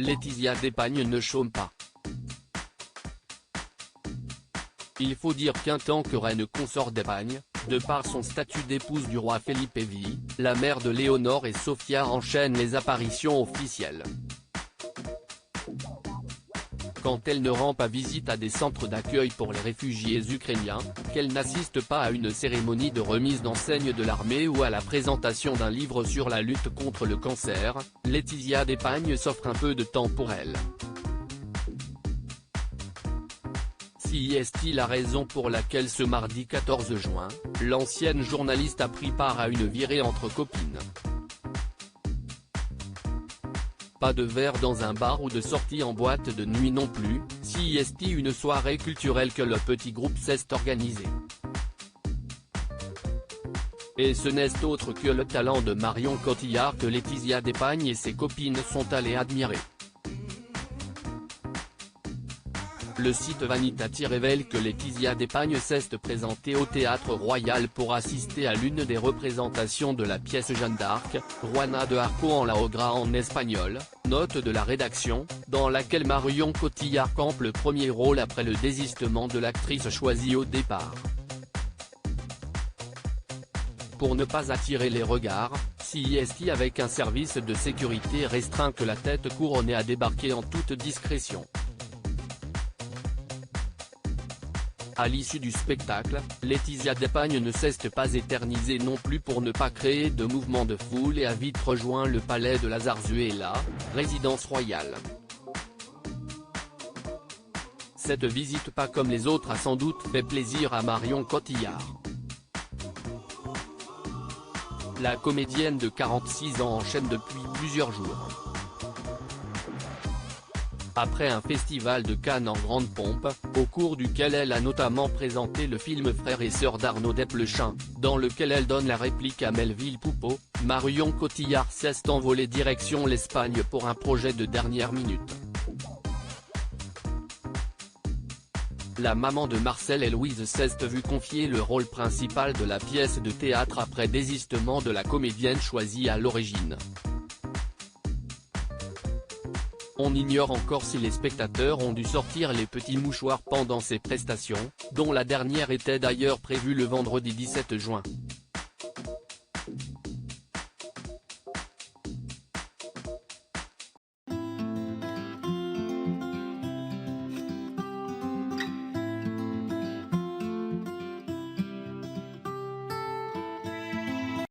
Laetitia d'Espagne ne chôme pas. Il faut dire qu'en tant que reine consort d'Espagne, de par son statut d'épouse du roi Felipe VI, la mère de Léonore et Sofia enchaîne les apparitions officielles. Quand elle ne rend pas visite à des centres d'accueil pour les réfugiés ukrainiens, qu'elle n'assiste pas à une cérémonie de remise d'enseignes de l'armée ou à la présentation d'un livre sur la lutte contre le cancer, Laetitia d'Espagne s'offre un peu de temps pour elle. Si est-il la raison pour laquelle ce mardi 14 juin, l'ancienne journaliste a pris part à une virée entre copines. Pas de verre dans un bar ou de sortie en boîte de nuit non plus, si est une soirée culturelle que le petit groupe s'est organisé. Et ce n'est autre que le talent de Marion Cotillard que Laetitia d'Espagne et ses copines sont allées admirer. Le site Vanitati révèle que Laetitia d'Espagne s'est présentée au Théâtre Royal pour assister à l'une des représentations de la pièce Jeanne d'Arc, Juana de Arco en la Ogra en espagnol, note de la rédaction, dans laquelle Marion Cotillard campe le premier rôle après le désistement de l'actrice choisie au départ. Pour ne pas attirer les regards, CIST avec un service de sécurité restreint que la tête couronnée a débarqué en toute discrétion. À l'issue du spectacle, Laetitia d'Espagne ne s'est pas éternisée non plus pour ne pas créer de mouvement de foule et a vite rejoint le palais de la Zarzuela, résidence royale. Cette visite pas comme les autres a sans doute fait plaisir à Marion Cotillard. La comédienne de 46 ans enchaîne depuis plusieurs jours. Après un festival de Cannes en grande pompe, au cours duquel elle a notamment présenté le film Frères et sœurs d'Arnaud Desplechin, dans lequel elle donne la réplique à Melville Poupeau, Marion Cotillard s'est envolée direction l'Espagne pour un projet de dernière minute. La maman de Marcel et Louise s'est vue confier le rôle principal de la pièce de théâtre après désistement de la comédienne choisie à l'origine. On ignore encore si les spectateurs ont dû sortir les petits mouchoirs pendant ces prestations, dont la dernière était d'ailleurs prévue le vendredi 17 juin.